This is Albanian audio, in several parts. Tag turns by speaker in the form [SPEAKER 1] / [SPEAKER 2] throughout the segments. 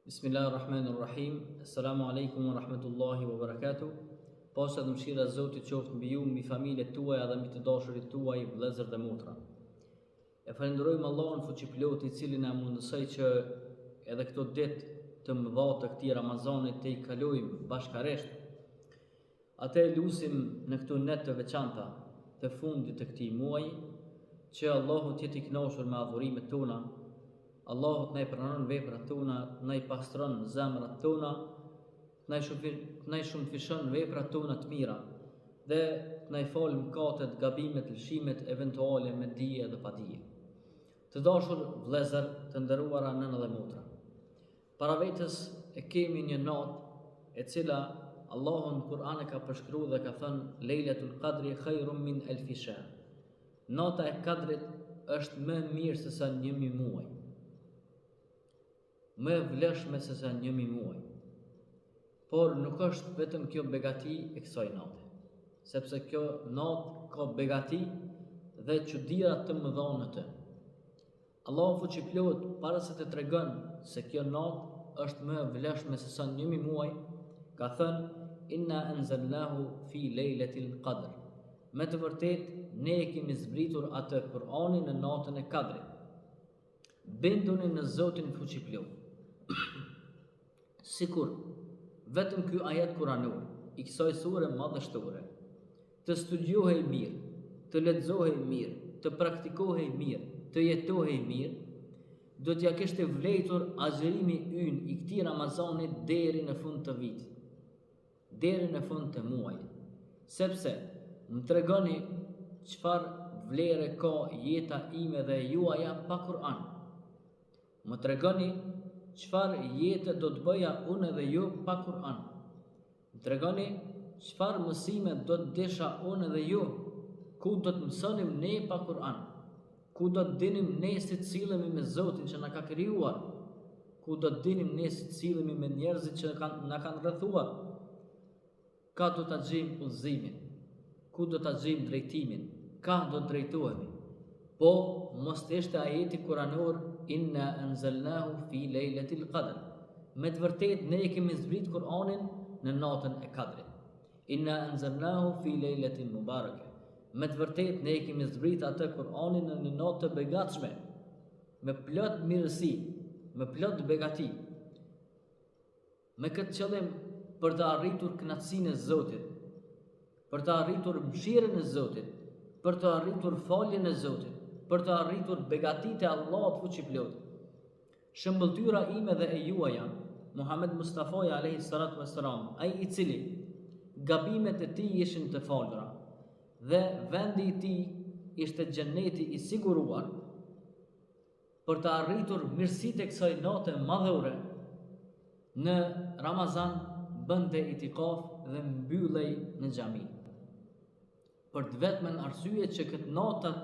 [SPEAKER 1] Bismillahirrahmanirrahim. Assalamu alaikum wa rahmatullahi wa barakatuh. Pasha dhe mëshira e Zotit qoftë mbi ju, mbi familjet tuaja dhe mbi të dashurit tuaj, vëllezër dhe motra. E falenderojmë Allahun fuqiplot i cili na mundësoi që edhe këto ditë të mëdha të këtij Ramazanit të i kalojmë bashkërisht. Atë lutim në këto net të veçanta të fundit të këtij muaji, që Allahu të jetë i kënaqur me adhurimet tona. Allahu na i pranon veprat tona, na i pastron zemrat tona, na i shumëfishon veprat tona të mira dhe na i fal mëkatet, gabimet, lëshimet eventuale me dije dhe pa dije. Të dashur vëllezër, të nderuara nëna dhe motra. Para vetes e kemi një natë e cila Allahu në Kur'an e ka përshkruar dhe ka thënë Lejlatul Qadri khairun min alfi shahr. Nata e Kadrit është më mirë se sa 1000 muaj. Më vlefshme se sa 1000 muaj. Por nuk është vetëm kjo begati e kësaj nate, sepse kjo natë ka begati dhe çuditëra të mëdha në të. Allahu fuqiplot para se të tregon se kjo natë është më vlefshme se sa 1000 muaj, ka thënë inna anzalnahu fi lejlatil qadr. Me të vërtet ne e kemi zbritur atë Kur'anin në natën e Kadrit. Binduni në Zotin fuqiplot. Sikur vetëm ky ajet kuranor i kësaj sure madhështore të studiohej mirë, të lexohej mirë, të praktikohej mirë, të jetohej mirë, do t'ja kishte vlejtur azhërimi ynë i këtij Ramazanit deri në fund të vitit, deri në fund të muajit, sepse më tregoni çfarë vlere ka jeta ime dhe juaja pa Kur'an. Më tregoni çfarë jetë do të bëja unë dhe ju pa Kur'an. Më tregoni çfarë mësime do të desha unë dhe ju, ku do të mësonim ne pa Kur'an, ku do të dinim ne si të cilemi me Zotin që na ka krijuar, ku do të dinim ne si të cilemi me njerëzit që na kanë rrethuar, ka do ta gjejmë udhëzimin, ku do ta gjejmë drejtimin, ka do të drejtohemi. Po mos të ishte ajeti kuranor inna anzalnahu fi lejlatil qadr. Me të vërtet ne e kemi zbrit Kur'anin në natën e Kadrit. Inna anzalnahu fi lejlatin mubarake. Me të vërtet ne e kemi zbrit atë Kur'anin në një natë të begatshme, me plot mirësi, me plot begati. Me këtë qëllim për të arritur kënaqësinë e Zotit, për të arritur mëshirën e Zotit, për të arritur faljen e Zotit, për të arritur begatitë e Allahut fuqiplot. Shëmbëltyra ime dhe e juaja, Muhammed Mustafa alayhi salatu wassalam, ai i cili gabimet e tij ishin të falura dhe vendi i tij ishte xheneti i siguruar, për të arritur mirësitë e kësaj nate madhore, në Ramazan bënte itikaf dhe mbyllej në xhami. Për të vetmen arsye që këtë natë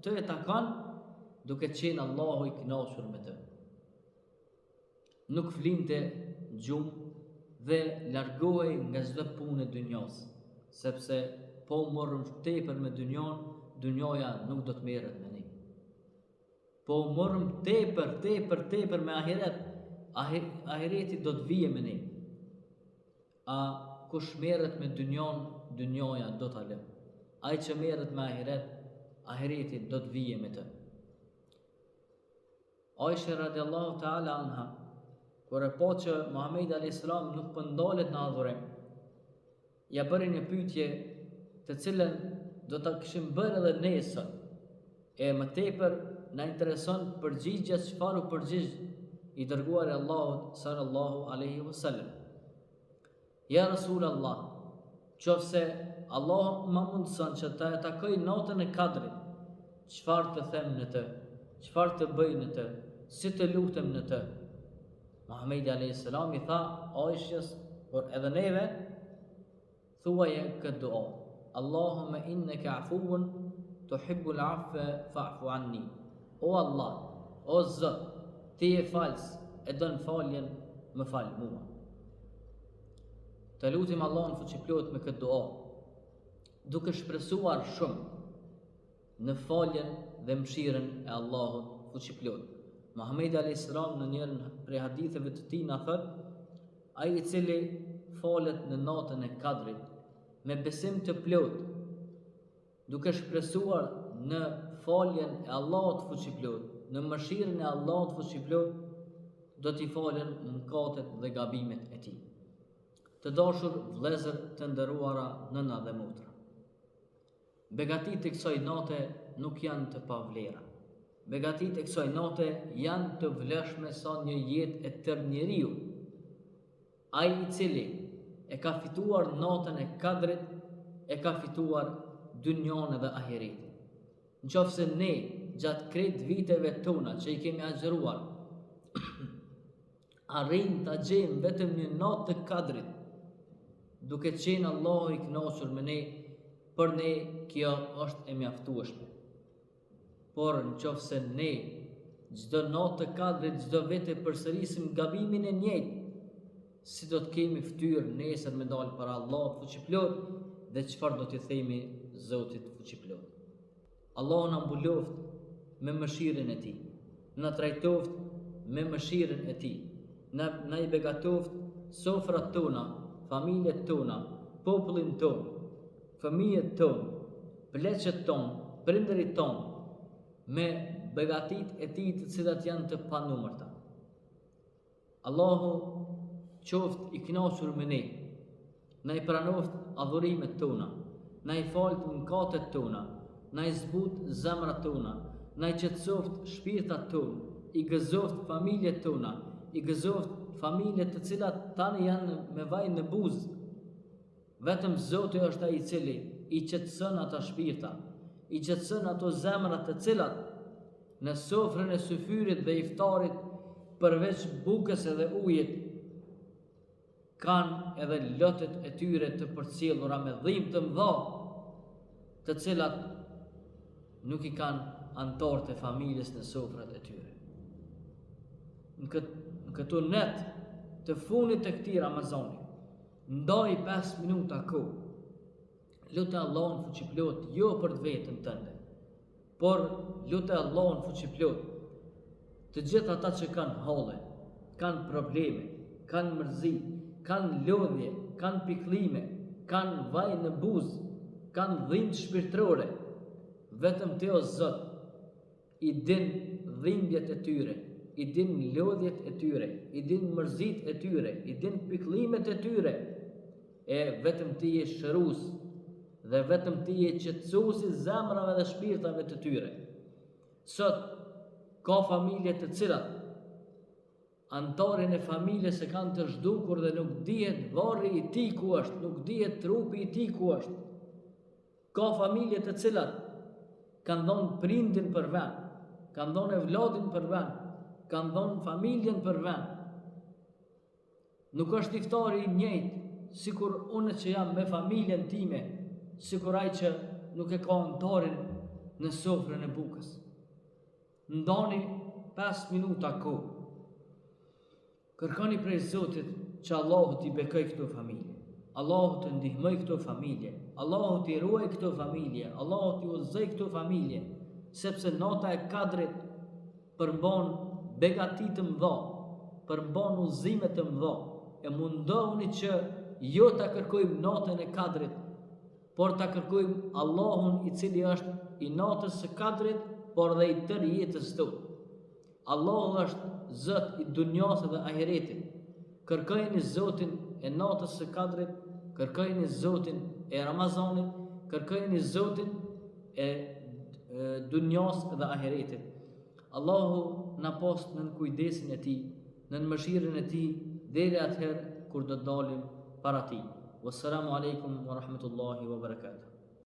[SPEAKER 1] të e takon duke qenë Allahu i kënaqur me të. Nuk flinte gjumë dhe largohej nga çdo punë e dynjas, sepse po morëm tepër me dynjan, dynjaja nuk do të merret me ne. Po morëm tepër me ahiret, ahireti do të vijë me ne. A kush merret me dynjan, dynjaja do ta lë. Ai që merret me ahiret, ahireti do të vijë me të. Aisha radiallahu ta'ala anha, kur e pa që Muhamedi alayhis salam nuk po ndalet në adhurim, ja bëri një pyetje të cilën do ta kishim bërë edhe nesër. E më tepër na intereson përgjigjja çfarë u përgjigj i dërguari i Allahut sallallahu alaihi wasallam. Ja Rasulullah, qofse Allah më mundëson që të takoj natën e Kadrit, çfarë të them në të, çfarë të bëj në të, si të lutem në të. Muhamedi alayhis salam i tha Aishës, por edhe neve, thuaje këtë dua: Allahumma innaka afuwun tuhibbul afwa fa'fu anni. O Allah, o Zot, ti je falës, e don faljen, më fal mua. Të lutim Allahun fuqiplot me këtë dua, duke shpresuar shumë në faljen dhe mëshirën e Allahut fuqiplot. Muhamedi a.s. në njërën prej haditheve të tij na thot, ai I cili falet në natën e Kadrit me besim të plot, duke shpresuar në faljen e Allahut fuqiplot, në mëshirën e Allahut fuqiplot, do t'i falen mëkatet dhe gabimet e tij. Të dashur vëllezër të nderuara nëna dhe motra, begatit e kësaj nate nuk janë të pavlera. Begatit e kësaj nate janë të vlefshme sa një jetë e tërë njeriu. Ai I cili e ka fituar natën e Kadrit, e ka fituar dynjan dhe ahiretin. Nëse ne gjatë krejt viteve tona që I kemi agjëruar, arrim ta gjejmë vetëm një natë të Kadrit, duke qenë Allahu I kënaqur me ne, për ne kjo është e mjaftueshme. Por nëse ne çdo natë të Kadrit, çdo vete përsërisim gabimin e njëjtë, si do të kemi ftyrë nesër me dalë para Allahut fuqiplot dhe çfarë do t'i themi Zotit fuqiplot. Allahu na mbuloft me mëshirën e Tij, na trajtoft me mëshirën e Tij, na I begatoft sofrat tona, familjet tona, popullin ton, fëmijët ton, pleqet ton, prindërit ton, me begatit e Tij të cilat janë të panumërta. Allahu qoft I kënaqur me ne, na I pranoft adhurimet tona, na I falt mëkatet tona, na I zbut zemrat tona, na I qetësoft shpirtat tona, I gëzoft familjet tona, I gëzoft familjet të cilat tani janë me vaj në buzë. Vetëm Zoti është ai I cili I qetëson ata shpirta, I qetëson ato zemrat të cilat në sofrën e syfyrit dhe iftarit, përveç bukës edhe ujit, kanë edhe lotët e tyre të përcjellura me dhimbje të mëdha, të cilat nuk I kanë anëtarët e familjes në sofrat e tyre. Në këto net të fundit të këtij Ramazani, ndaj 5 minuta kohë, lutë Allahun fuqiplot jo për të veten tënde, por lutë Allahun fuqiplot të gjithë ata që kanë halle, kanë probleme, kanë mërzi, kanë lodhje, kanë pikëllime, kanë vaj në buzë, kanë dhimbje shpirtërore. Vetëm Ti o Zot I din dhimbjet e tyre, I din lodhjet e tyre, I din mërzit e tyre, I din pikëllimet e tyre. E vetëm Ti je shërues dhe vetëm Ti je qetësues I zemrave dhe shpirtave të tyre. Sot ka familje të cilat antarin e familjes e kanë të zhdukur dhe nuk dihet varri I tij ku është, nuk dihet trupi I tij ku është. Ka familje të cilat kanë dhënë prindin për vend, kanë dhënë evladin për vend, kanë dhënë familjen për vend. Nuk është iftari I njëjtë, sikur unë që jam me familjen time, sikur ai që nuk e ka antarin në sofrën e bukës. Ndani 5 minuta kohë. Kërkoni prej Zotit që Allahu t'i bekoj këto familje, Allahu të ndihmoj këto familje, Allahu t'i ruaj këto familje, Allahu t'i udhëzoj këto familje, sepse nata e Kadrit përmban begati të mëdha, përmban udhëzime të mëdha. E mundohuni që jo ta kërkojmë natën e Kadrit, por ta kërkojmë Allahun I cili është I natës së Kadrit, por dhe I tërë jetës tonë. Allahu është Zot I dunjas dhe ahiretit. Kërkojeni Zotin e natës së Kadrit, kërkojeni Zotin e Ramazanit, kërkojeni Zotin e dunjas dhe ahiretit. Allahu na post në kujdesin e Tij, në mëshirën e Tij, deri atëherë kur do dalim para Tij. Wassalamu alaikum wa rahmatullahi wa barakatuh.